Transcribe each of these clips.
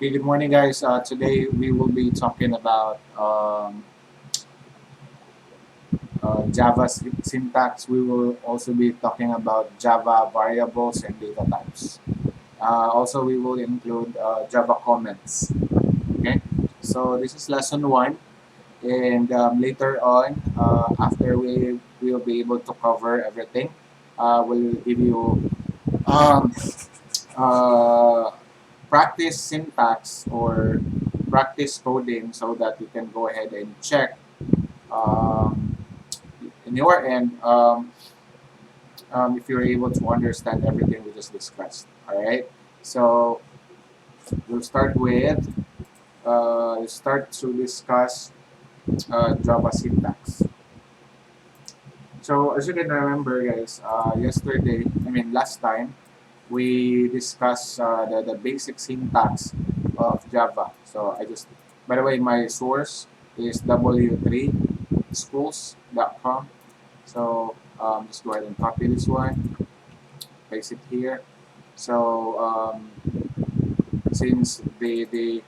Okay, good morning, guys. Today we will be talking about Java syntax. We will also be talking about Java variables and data types. Also, we will include Java comments. Okay, so this is lesson one, and later on, after we will be able to cover everything, we'll give you um, uh, practice syntax or practice coding so that you can go ahead and check um, in your end if you're able to understand everything we just discussed. All right. So we'll start to discuss Java syntax. So as you can remember, guys, last time, we discussed the basic syntax of Java. So by the way, my source is w3schools.com. So just go ahead and copy this one, paste it here. So since the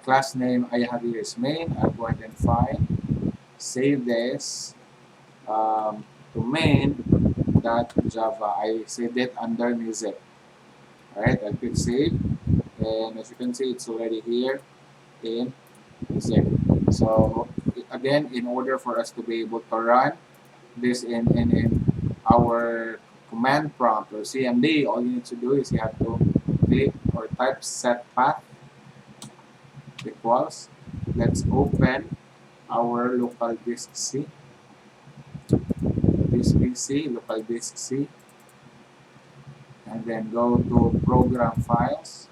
class name I have here is main, I'll go ahead and find, save this to main.java. I saved it under music. Alright, I'll click save. And as you can see, it's already here in music. So again, in order for us to be able to run this in our command prompt or CMD, all you need to do is you have to click or type set path equals. Let's open our local disk C, this PC, local disk C, and then go to program files,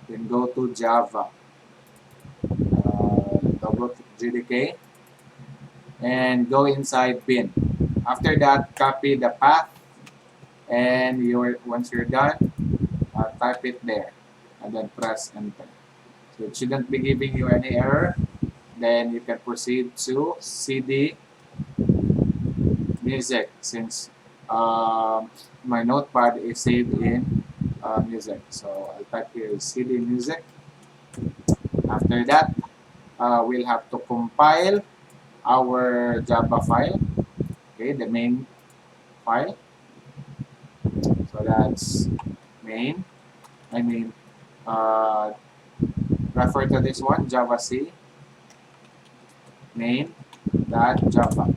then go to Java, double click JDK, and go inside bin. After that, copy the path, and once you're done, type it there, and then press enter. So it shouldn't be giving you any error. Then you can proceed to CD music since my notepad is saved in music. So I'll type here CD music. After that, we'll have to compile our Java file, okay, the main file. So that's main. I mean, uh, refer to this one, Java C main.java.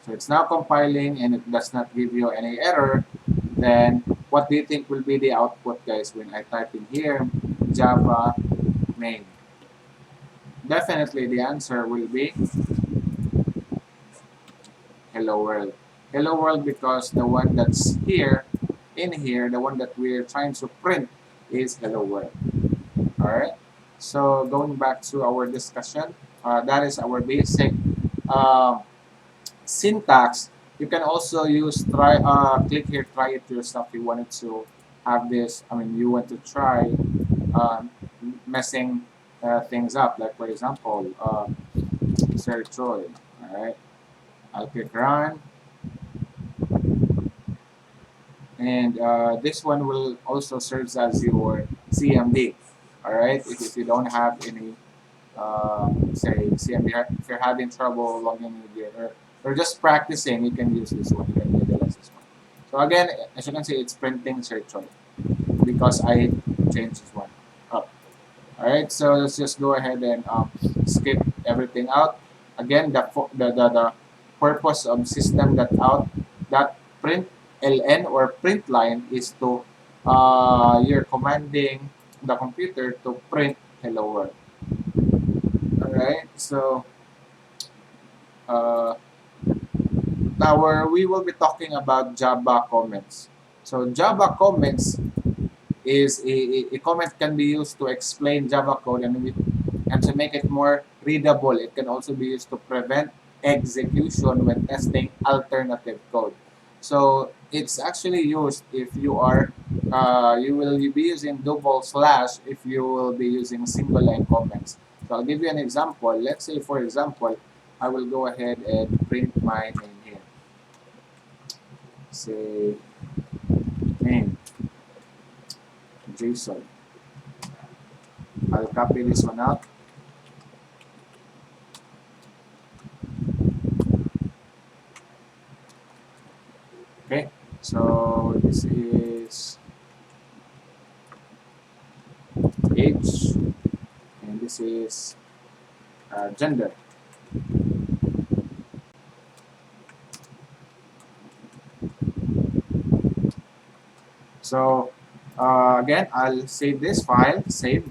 So it's now compiling and it does not give you any error. Then what do you think will be the output, guys, when I type in here Java main? Definitely the answer will be hello world. Hello world because the one that's here, in here, the one that we're trying to print is hello world. Alright, so going back to our discussion, that is our basic syntax. You can also use click here, try it yourself. You wanted to have this, you want to try messing things up, like for example, Sir Troy. Alright, I'll click run, and this one will also serve as your CMD. Alright, if you don't have any say CMD, if you're having trouble logging with or just practicing, you can use this one. You can utilize this one. So again, as you can see, it's printing search on because I changed this one up. All right, so let's just go ahead and skip everything out. Again, the purpose of system.out that print ln or print line is to you're commanding the computer to print hello world. All right, so uh, we will be talking about Java comments. So Java comments is a comment can be used to explain Java code and to make it more readable. It can also be used to prevent execution when testing alternative code. So it's actually used if you are you will be using double slash if you will be using single line comments. So I'll give you an example. Let's say for example, I will go ahead and print my name here. Say name Jason. I'll copy this one out. Okay, so this is age, and this is gender. So again, I'll save this file, save,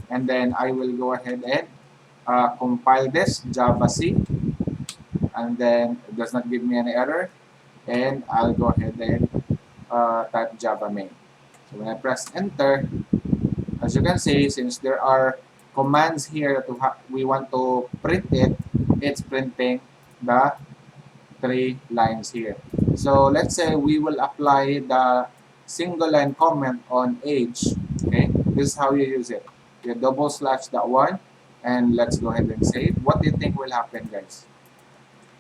and then I will go ahead and compile this Java C, and then it does not give me any error, and I'll go ahead and type Java main. So when I press enter, as you can see, since there are commands here to we want to print it, it's printing the 3 lines here. So let's say we will apply the single line comment on age. Okay, this is how you use it. You double slash that one, and let's go ahead and save. What do you think will happen, guys?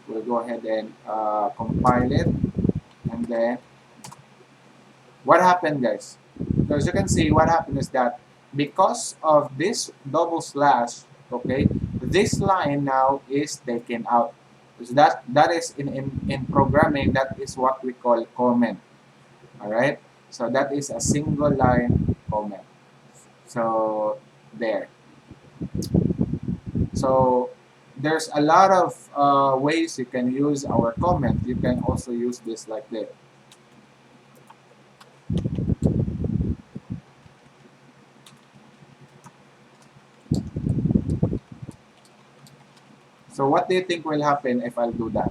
We'll go ahead and compile it, and then what happened, guys? So as you can see, what happened is that because of this double slash, okay, this line now is taken out. So that is in programming, that is what we call comment. All right. So that is a single line comment. So there. So there's a lot of ways you can use our comment. You can also use this like this. So what do you think will happen if I'll do that?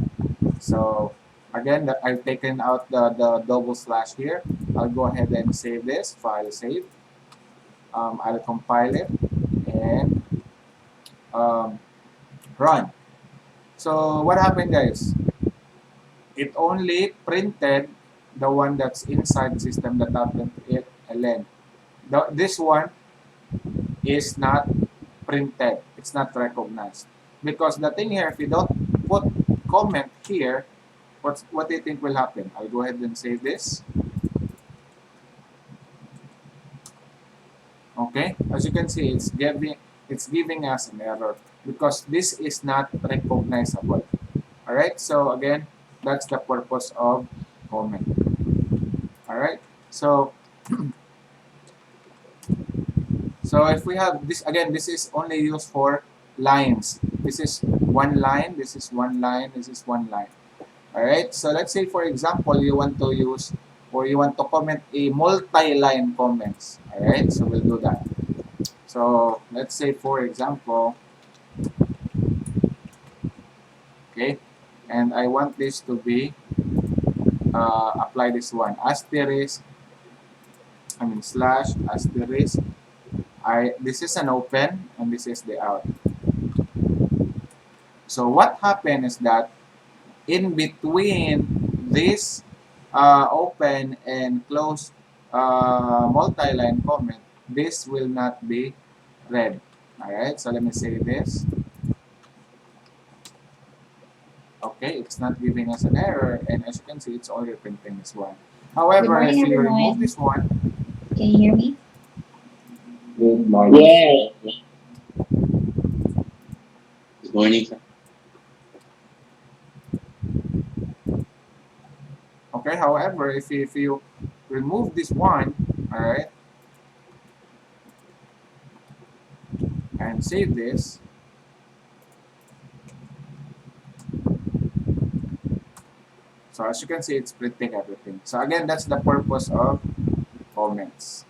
So again, I've taken out the double slash here. I'll go ahead and save this, file save. I'll compile it and run. So what happened, guys? It only printed the one that's inside the system that happened to it, ln. This one is not printed. It's not recognized. Because the thing here, if you don't put comment here, what do you think will happen? I'll go ahead and save this. Okay, as you can see, it's giving us an error because this is not recognizable. All right, so again, that's the purpose of comment. All right, so so if we have this again, this is only used for lines. This is one line. This is one line. This is one line. All right, so let's say for example you want to use or you want to comment a multi-line comments. All right, so we'll do that. So let's say for example, okay, and I want this to be apply this one asterisk, slash asterisk. This is an open and this is the out. So what happened is that in between this open and close multi-line comment, this will not be read. Alright, so let me say this. Okay, it's not giving us an error, and as you can see, it's only printing this one. However, if you remove this one, can you hear me? Good morning. Yeah. Good morning. okay, however, if you remove this one, alright, and save this, so as you can see, it's printing everything. So again, that's the purpose of comments.